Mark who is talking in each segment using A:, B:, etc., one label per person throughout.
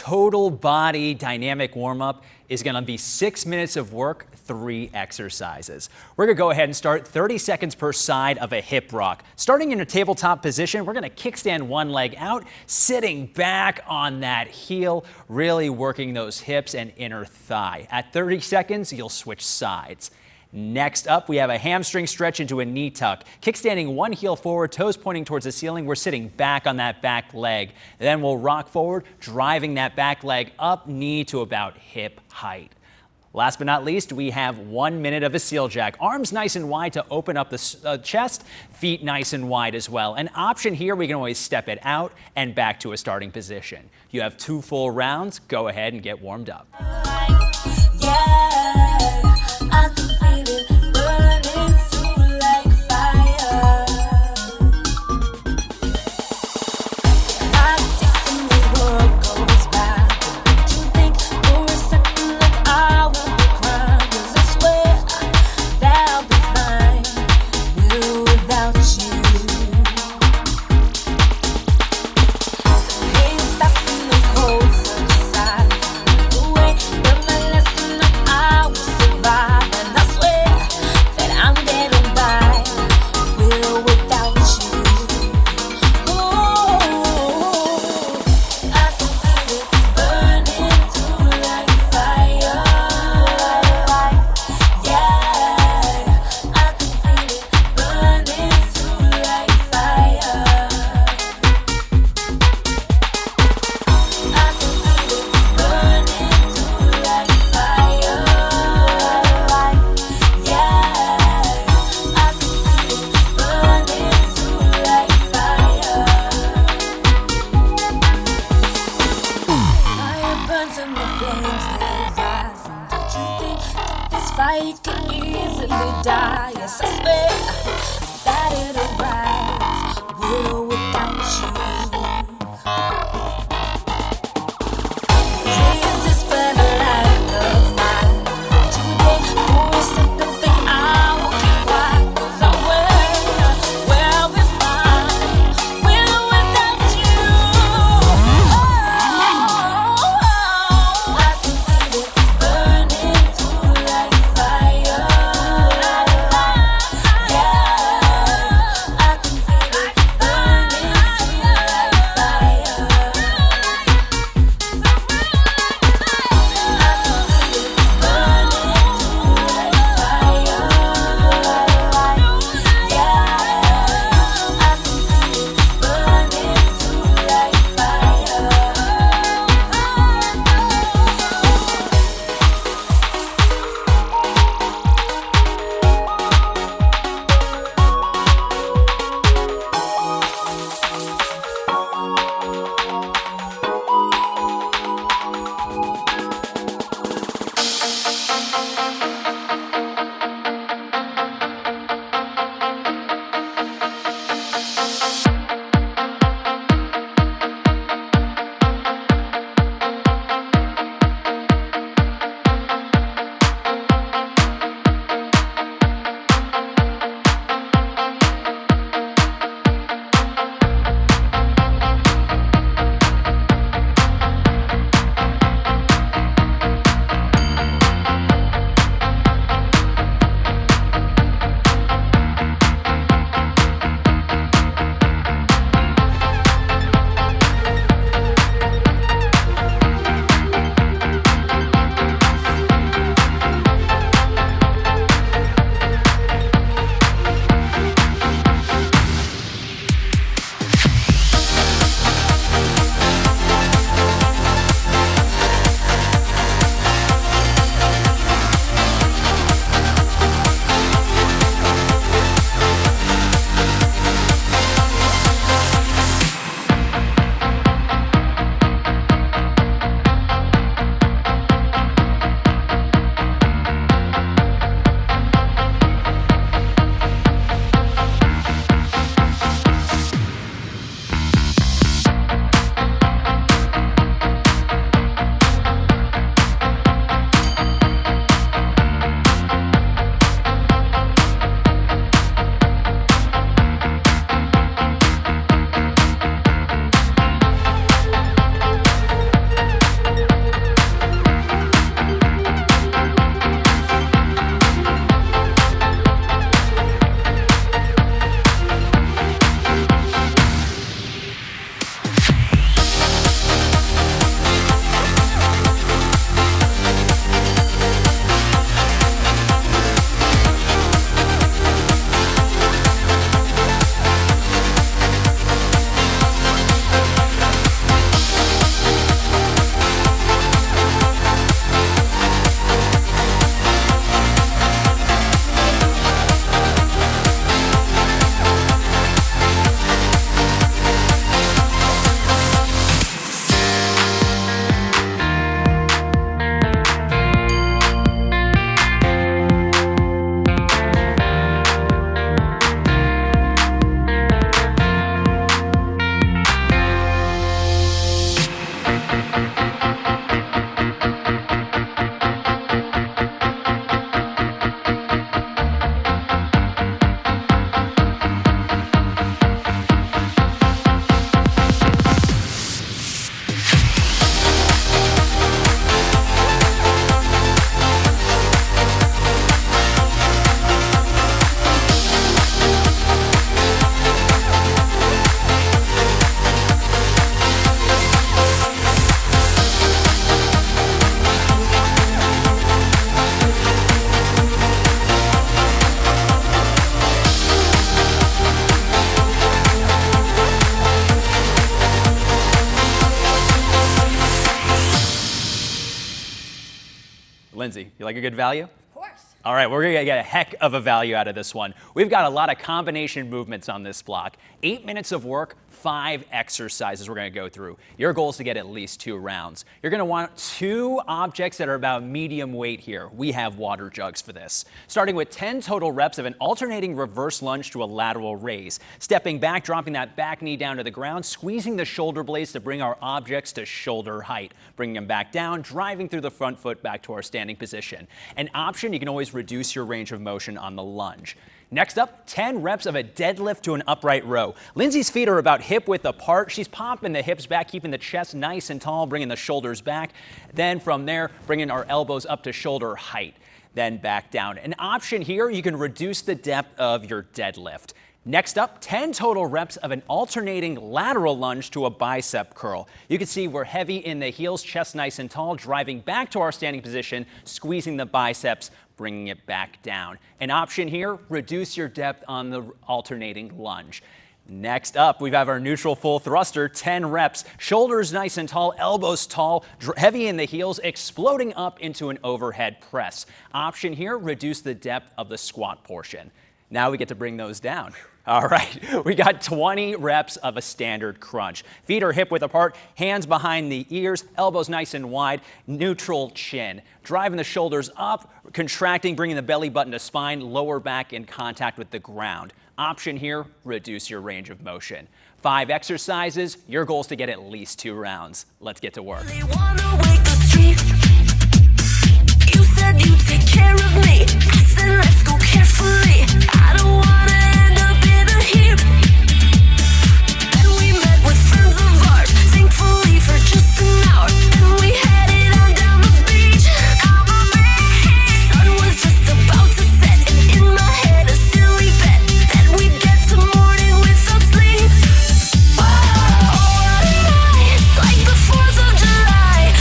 A: total body dynamic warm-up is going to be 6 minutes of work, 3 exercises. We're going to go ahead and start 30 seconds per side of a hip rock. Starting in a tabletop position, we're going to kickstand one leg out, sitting back on that heel, really working those hips and inner thigh. At 30 seconds, you'll switch sides. Next up, we have a hamstring stretch into a knee tuck. Kickstanding one heel forward, toes pointing towards the ceiling. We're sitting back on that back leg. Then we'll rock forward, driving that back leg up, knee to about hip height. Last but not least, we have 1 minute of a seal jack. Arms nice and wide to open up the chest, feet nice and wide as well. An option here, we can always step it out and back to a starting position. You have 2 full rounds. Go ahead and get warmed up.
B: Fight can easily die. Yes, I swear that it'll rise. Will without you. Resist but a lack of mine. Today, boys, I don't think I will keep quiet. 'Cause I will be fine. Will without you. I can feel it burning through like fire. Yeah, I can feel it burning.
A: Lindsay, you like a good value?
B: Of course.
A: All right, we're going to get a heck of a value out of this one. We've got a lot of combination movements on this block. 8 minutes of work, 5 exercises we're going to go through. Your goal is to get at least 2 rounds. You're going to want 2 objects that are about medium weight here. We have water jugs for this. Starting with 10 total reps of an alternating reverse lunge to a lateral raise. Stepping back, dropping that back knee down to the ground, squeezing the shoulder blades to bring our objects to shoulder height. Bringing them back down, driving through the front foot back to our standing position. An option, you can always reduce your range of motion on the lunge. Next up, 10 reps of a deadlift to an upright row. Lindsay's feet are about hip width apart. She's popping the hips back, keeping the chest nice and tall, bringing the shoulders back. Then from there, bringing our elbows up to shoulder height, then back down. An option here, you can reduce the depth of your deadlift. Next up, 10 total reps of an alternating lateral lunge to a bicep curl. You can see we're heavy in the heels, chest nice and tall, driving back to our standing position, squeezing the biceps, bringing it back down. An option here, reduce your depth on the alternating lunge. Next up, we have our neutral full thruster, 10 reps, shoulders nice and tall, elbows tall, heavy in the heels, exploding up into an overhead press. Option here, reduce the depth of the squat portion. Now we get to bring those down. All right, we got 20 reps of a standard crunch. Feet are hip width apart, hands behind the ears, elbows nice and wide, neutral chin. Driving the shoulders up, contracting, bringing the belly button to spine, lower back in contact with the ground. Option here, reduce your range of motion. 5 exercises, your goal is to get at least 2 rounds. Let's get to work.
B: They wanna wake the street. You said you'd take care of me. I said let's go carefully. I don't wanna end up in a heap. And we met with friends of ours, thankfully for just an hour. And we headed on down the beach. Sun was just about to set, and in my head a silly bet that we'd get to morning without sleep. Oh, what a night, like the 4th of July.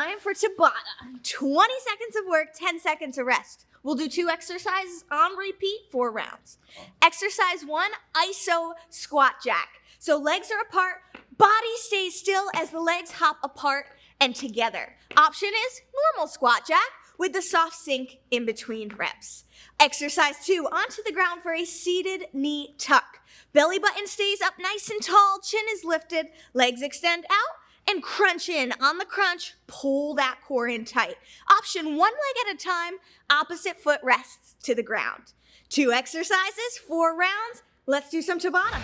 C: time for Tabata. 20 seconds of work, 10 seconds of rest. We'll do 2 exercises on repeat, 4 rounds. Exercise 1, iso squat jack. So legs are apart, body stays still as the legs hop apart and together. Option is normal squat jack with the soft sink in between reps. Exercise 2, onto the ground for a seated knee tuck. Belly button stays up nice and tall, chin is lifted, legs extend out, and crunch in. On the crunch, pull that core in tight. Option 1 leg at a time, opposite foot rests to the ground. 2 exercises, 4 rounds. Let's do some Tabata.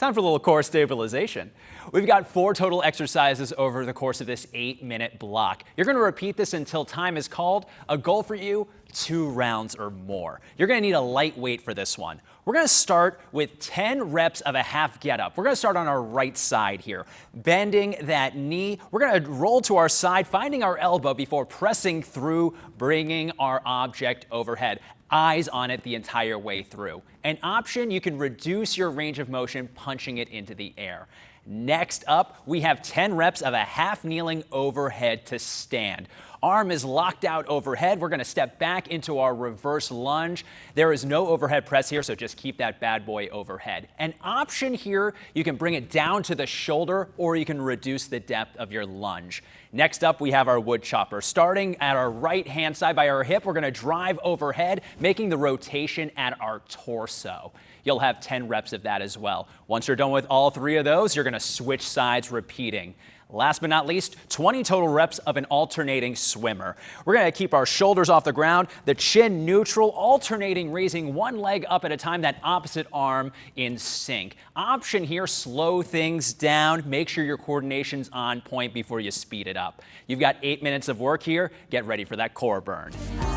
A: Time for a little core stabilization. We've got 4 total exercises over the course of this 8-minute block. You're going to repeat this until time is called. A goal for you, 2 rounds or more. You're going to need a light weight for this one. We're going to start with 10 reps of a half get up. We're going to start on our right side here, bending that knee. We're going to roll to our side, finding our elbow before pressing through, bringing our object overhead. Eyes on it the entire way through. An option, you can reduce your range of motion punching it into the air. Next up, we have 10 reps of a half kneeling overhead to stand. Arm is locked out overhead. We're going to step back into our reverse lunge. There is no overhead press here, so just keep that bad boy overhead. An option here, you can bring it down to the shoulder or you can reduce the depth of your lunge. Next up, we have our wood chopper. Starting at our right hand side by our hip, we're going to drive overhead, making the rotation at our torso. You'll have 10 reps of that as well. Once you're done with all 3 of those, you're going to switch sides, repeating. Last but not least, 20 total reps of an alternating swimmer. We're going to keep our shoulders off the ground, the chin neutral, alternating, raising one leg up at a time, that opposite arm in sync. Option here, slow things down. Make sure your coordination's on point before you speed it up. You've got 8 minutes of work here. Get ready for that core burn.
B: We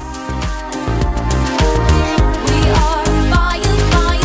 B: are fire, fire.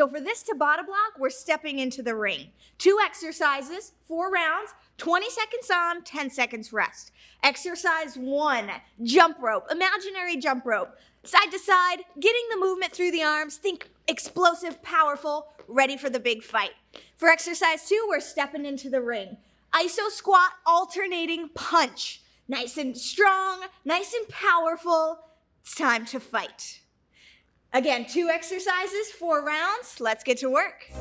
C: So for this Tabata block, we're stepping into the ring. 2 exercises, 4 rounds, 20 seconds on, 10 seconds rest. Exercise 1, jump rope, imaginary jump rope. Side to side, getting the movement through the arms, think explosive, powerful, ready for the big fight. For exercise 2, we're stepping into the ring. Iso squat, alternating punch. Nice and strong, nice and powerful. It's time to fight. Again, 2 exercises, 4 rounds. Let's get to work.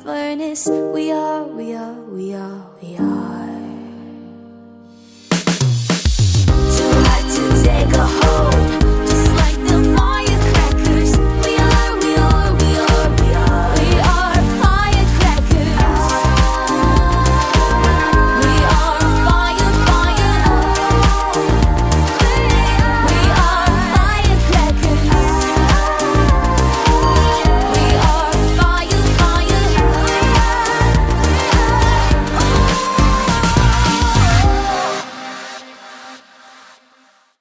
B: furnace. We are. Too hot to take a hold, just like the firecrackers. We are firecrackers. We are fire. We are firecrackers. We are fire.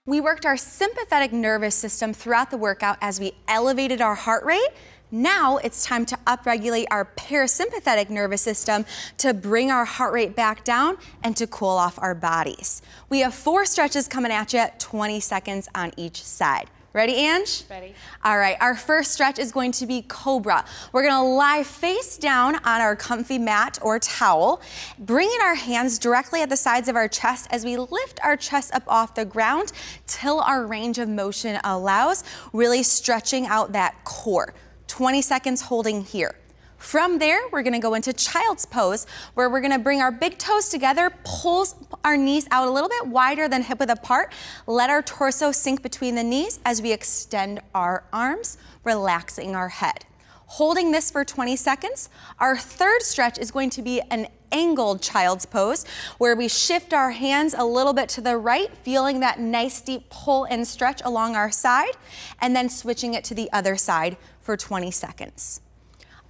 D: We worked our sympathetic nervous system throughout the workout as we elevated our heart rate. Now it's time to upregulate our parasympathetic nervous system to bring our heart rate back down and to cool off our bodies. We have 4 stretches coming at you, 20 seconds on each side. Ready, Ange?
E: Ready.
D: All right, our first stretch is going to be Cobra. We're gonna lie face down on our comfy mat or towel, bringing our hands directly at the sides of our chest as we lift our chest up off the ground till our range of motion allows, really stretching out that core. 20 seconds holding here. From there, we're gonna go into child's pose, where we're gonna bring our big toes together, pull our knees out a little bit wider than hip width apart, let our torso sink between the knees as we extend our arms, relaxing our head. Holding this for 20 seconds, our third stretch is going to be an angled child's pose, where we shift our hands a little bit to the right, feeling that nice deep pull and stretch along our side, and then switching it to the other side for 20 seconds.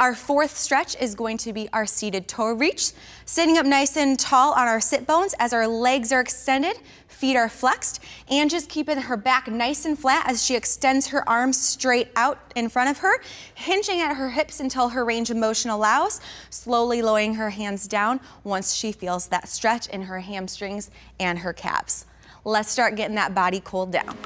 D: Our fourth stretch is going to be our seated toe reach, sitting up nice and tall on our sit bones as our legs are extended, feet are flexed, and just keeping her back nice and flat as she extends her arms straight out in front of her, hinging at her hips until her range of motion allows, slowly lowering her hands down once she feels that stretch in her hamstrings and her calves. Let's start getting that body cooled down.